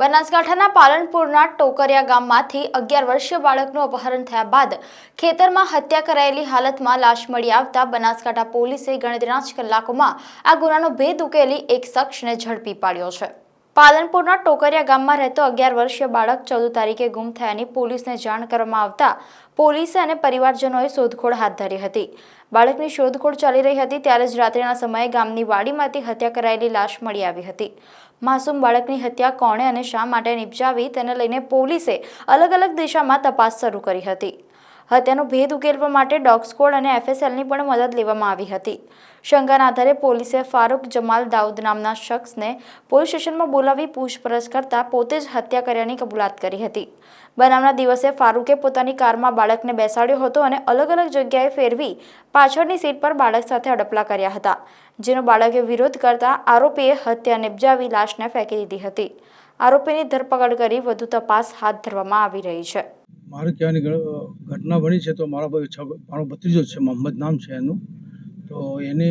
બનાસકાંઠાના પાલનપુરના ટોકરિયા ગામમાંથી 11 વર્ષીય બાળકનું અપહરણ થયા બાદ ખેતરમાં હત્યા કરાયેલી હાલતમાં લાશ મળી આવતા બનાસકાંઠા પોલીસે ગણતરીના જ કલાકોમાં આ ગુનાનો ભેદ ઉકેલી એક શખ્સને ઝડપી પાડ્યો છે। પાલનપુરના ટોકરિયા ગામમાં રહેતો 11 વર્ષીય બાળક 14 તારીખે ગુમ થયાની પોલીસને જાણ કરવામાં આવતા પોલીસે અને પરિવારજનોએ શોધખોળ હાથ ધરી હતી। બાળકની શોધખોળ ચાલી રહી હતી ત્યારે જ રાત્રિના સમયે ગામની વાડીમાંથી હત્યા કરાયેલી લાશ મળી આવી હતી। માસૂમ બાળકની હત્યા કોણે અને શા માટે નિપજાવી તેને લઈને પોલીસે અલગ અલગ દિશામાં તપાસ શરૂ કરી હતી। હત્યાનો ભેદ ઉકેલવા માટે ડોગ સ્ક્વોડ અને એફએસએલની પણ મદદ લેવામાં આવી હતી। શંકાના આધારે પોલીસે ફારૂક જમાલ દાઉદ નામના શખ્સને પોલીસ સ્ટેશનમાં બોલાવી પૂછપરછ કરતા પોતે જ હત્યા કર્યાની કબૂલાત કરી હતી। બનાવના દિવસે ફારૂકે પોતાની કારમાં બાળકને બેસાડ્યો હતો અને અલગ અલગ જગ્યાએ ફેરવી પાછળની સીટ પર બાળક સાથે અડપલા કર્યા હતા, જેનો બાળકે વિરોધ કરતા આરોપીએ હત્યા નિપજાવી લાશને ફેંકી દીધી હતી। આરોપીની ધરપકડ કરી વધુ તપાસ હાથ ધરવામાં આવી રહી છે। મારે કહેવાની ઘટના બની છે તો મારો ભત્રીજો છે, મોહમ્મદ નામ છે એનું। તો એને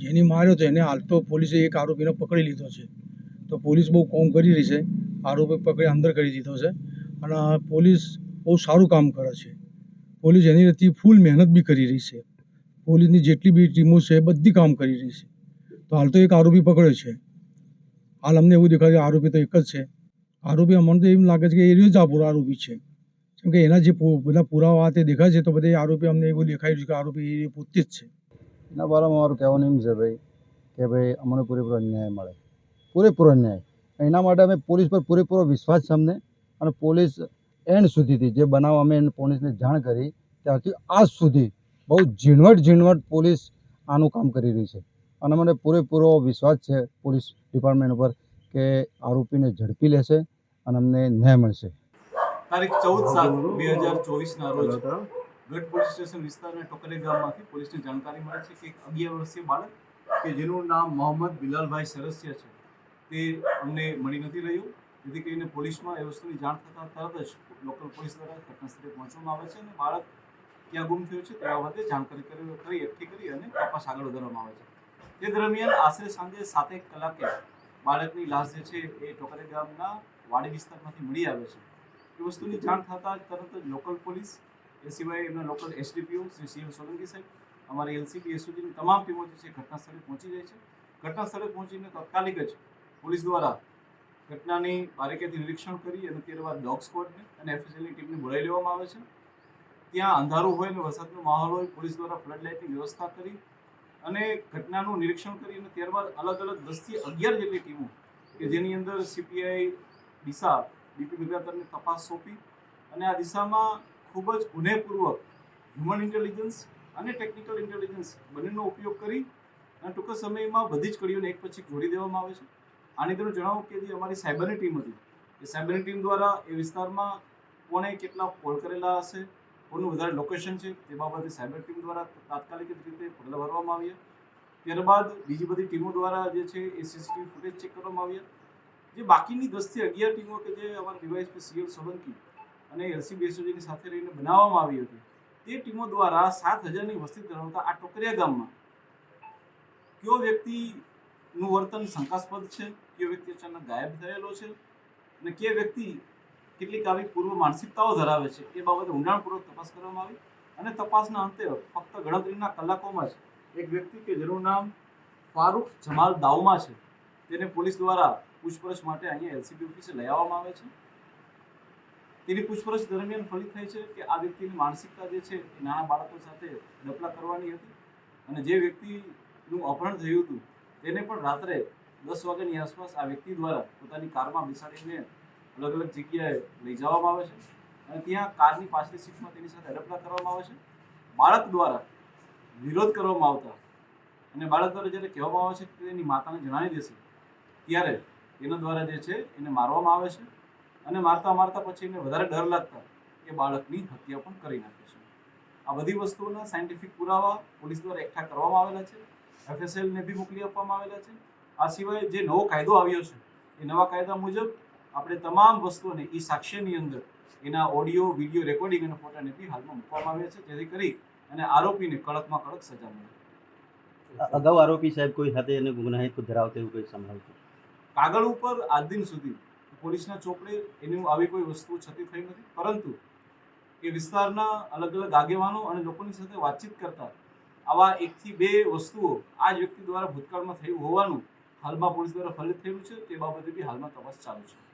જેની માર્યો તો એને હાલ તો પોલીસે એક આરોપીને પકડી લીધો છે। તો પોલીસ બહુ કોમ કરી રહી છે, આરોપી પકડી અંદર કરી દીધો છે અને પોલીસ બહુ સારું કામ કરે છે। પોલીસ એની રીતે ફૂલ મહેનત બી કરી રહી છે। પોલીસની જેટલી બી ટીમો છે બધી કામ કરી રહી છે। તો હાલ તો એક આરોપી પકડ્યો છે। હાલ અમને એવું દેખાય કે આરોપી તો એક જ છે। આરોપી અમને તો એમ લાગે છે કે એ જ આરોપી છે, કેમ કે એના જે બધા પુરાવા તે દેખાય છે તો બધા આરોપી અમને એવું દેખાય છે કે આરોપી એ પોતે જ છે। એના બારામાં મારું કહેવાનું એમ છે ભાઈ અમને પૂરેપૂરો ન્યાય મળે, પૂરેપૂરો ન્યાય। એના માટે અમે પોલીસ પર પૂરેપૂરો વિશ્વાસ છે અમને, અને પોલીસ એન્ડ સુધીથી જે બનાવ અમે પોલીસને જાણ કરી ત્યારથી આજ સુધી બહુ ઝીણવટ પોલીસ આનું કામ કરી રહી છે, અને મને પૂરેપૂરો વિશ્વાસ છે પોલીસ ડિપાર્ટમેન્ટ ઉપર કે આરોપીને ઝડપી લેશે અને અમને ન્યાય મળશે। તારીખ 14/7/2024ના રોજ ગઢ પોલીસ સ્ટેશન વિસ્તારના ટોકરિયા ગામમાંથી પોલીસને જાણકારી મળે છે કે એક 11 વર્ષીય બાળક કે જેનું નામ મોહમ્મદ બિલાલભાઈ સરસિયા છે તે અમને મળી નથી રહ્યું, જેથી કરીને પોલીસમાં એ વસ્તુની જાણ થતાં તરત જ લોકલ પોલીસ દ્વારા ઘટનાસ્થળે પહોંચવામાં આવે છે અને બાળક ક્યાં ગુમ થયું છે તે બાબતે જાણકારી એકઠી કરી અને તપાસ આગળ વધારવામાં આવે છે। તે દરમિયાન આશરે સાંજે 7 કલાકે બાળકની લાશ જે છે એ ટોકરિયા ગામના વાડી વિસ્તારમાંથી મળી આવે છે। એ વસ્તુની જાણ થતાં તરત જ લોકલ પોલીસ, એ સિવાય એમના local SDPO Shri CM Solanki સાહેબ, અમારી એલસીબી એસઓજીની તમામ ટીમો જે છે ઘટના સ્થળે પહોંચી જાય છે। ઘટના સ્થળે પહોંચીને તાત્કાલિક જ પોલીસ દ્વારા ઘટનાની બારીકાઈથી નિરીક્ષણ કરી અને ત્યારબાદ ડોગ સ્ક્વોડને અને એફએસએલની ટીમને બોલાવી લેવામાં આવે છે। ત્યાં અંધારું હોય અને વરસાદનો માહોલ હોય, પોલીસ દ્વારા ફ્લડ લાઇટની વ્યવસ્થા કરી અને ઘટનાનું નિરીક્ષણ કરી અને ત્યારબાદ અલગ અલગ 10થી 11 જેટલી ટીમો કે જેની અંદર સીપીઆઈ દિશા ડીપી વિભાગને તપાસ સોંપી અને આ દિશામાં ખૂબ જ ગુનેપૂર્વક હ્યુમન ઇન્ટેલિજન્સ અને ટેકનિકલ ઇન્ટેલિજન્સ બંનેનો ઉપયોગ કરી અને ટૂંક સમયમાં બધી જ કડીઓને એક પછી જોડી દેવામાં આવે છે। આની અંદર જણાવું કે જે અમારી સાયબરની ટીમ હતી, એ સાયબરની ટીમ દ્વારા એ વિસ્તારમાં કોણે કેટલા કોલ કરેલા હશે, કોનું વધારે લોકેશન છે તે બાબતે સાયબર ટીમ દ્વારા તાત્કાલિક રીતે પગલાં ભરવામાં આવ્યા। ત્યારબાદ બીજી બધી ટીમો દ્વારા જે છે એ સીસીટીવી ફૂટેજ ચેક કરવામાં આવ્યા। જે બાકીની 10થી 11 ટીમો કે જે અમારા ડીવાયએસપી સીએમ સોલંકી અને એલસીબી એસઓજીની સાથે રહીને બનાવવામાં આવી હતી, તે ટીમો દ્વારા 7000ની વસ્તી ધરાવતા આ ટોકરિયા ગામમાં કયો વ્યક્તિનું વર્તન શંકાસ્પદ છે, કયો વ્યક્તિ અચાનક ગાયબ થયેલો છે અને કયો વ્યક્તિ કેટલીક આવી પૂર્વ માનસિકતાઓ ધરાવે છે એ બાબતે ઊંડાણપૂર્વક તપાસ કરવામાં આવી અને તપાસના અંતે ફક્ત ગણતરીના કલાકોમાં જ એક વ્યક્તિ કે જેનું નામ ફારૂક જમાલ દાઉમા છે તેને પોલીસ દ્વારા પૂછપરછ માટે અહીંયા એલસીબી ઓફિસે લઈ આવવામાં આવે છે। તેની પૂછપરછ દરમિયાન ફલિત થાય છે કે આ વ્યક્તિની માનસિકતા જે છે એ નાના બાળકો સાથે ડપલા કરવાની હતી અને જે વ્યક્તિનું અપહરણ થયું હતું તેને પણ રાત્રે 10 વાગ્યાની આસપાસ આ વ્યક્તિ દ્વારા પોતાની કારમાં બેસાડીને અલગ અલગ જગ્યાએ લઈ જવામાં આવે છે અને ત્યાં કારની પાછલી સીટમાં તેની સાથે ડપલા કરવામાં આવે છે। બાળક દ્વારા વિરોધ કરવામાં આવતા અને બાળક દ્વારા જ્યારે કહેવામાં આવે છે કે તેની માતાને જણાવી દેશે ત્યારે તેના દ્વારા જે છે એને મારવામાં આવે છે અને મારતા પછી એને વધારે ડર લાગતા એ બાળકની હત્યા પણ કરી નાખે છે। આ બધી વસ્તુઓના સાયન્ટિફિક પુરાવા પોલીસ દ્વારા એકઠા કરવામાં આવેલા છે, એફએસએલને બી મોકલી આપવામાં આવેલા છે। આ સિવાય જે નવો કાયદો આવ્યો છે એ નવા કાયદા મુજબ આપણે તમામ વસ્તુઓને એ સાક્ષ્યની અંદર એના ઓડિયો, વિડીયો રેકોર્ડિંગ અને ફોટાને બી હાલમાં મૂકવામાં આવ્યા છે, જેથી કરી અને આરોપીને કડકમાં કડક સજા મળે। અગાઉ આરોપી સાહેબ કોઈ સાથે એને ગુનાહિત ધરાવતા એવું કંઈ સંભળાય છે? કાગળ ઉપર આજ દિન સુધી પોલીસના ચોપડે એની આવી કોઈ વસ્તુ છતી થઈ નથી, પરંતુ એ વિસ્તારના અલગ અલગ આગેવાનો અને લોકોની સાથે વાતચીત કરતા આવા 1 થી 2 વસ્તુઓ આ જ વ્યક્તિ દ્વારા ભૂતકાળમાં થયું હોવાનું હાલમાં પોલીસ દ્વારા ફલિત થયેલું છે. તે બાબતે બી હાલમાં તપાસ ચાલુ છે.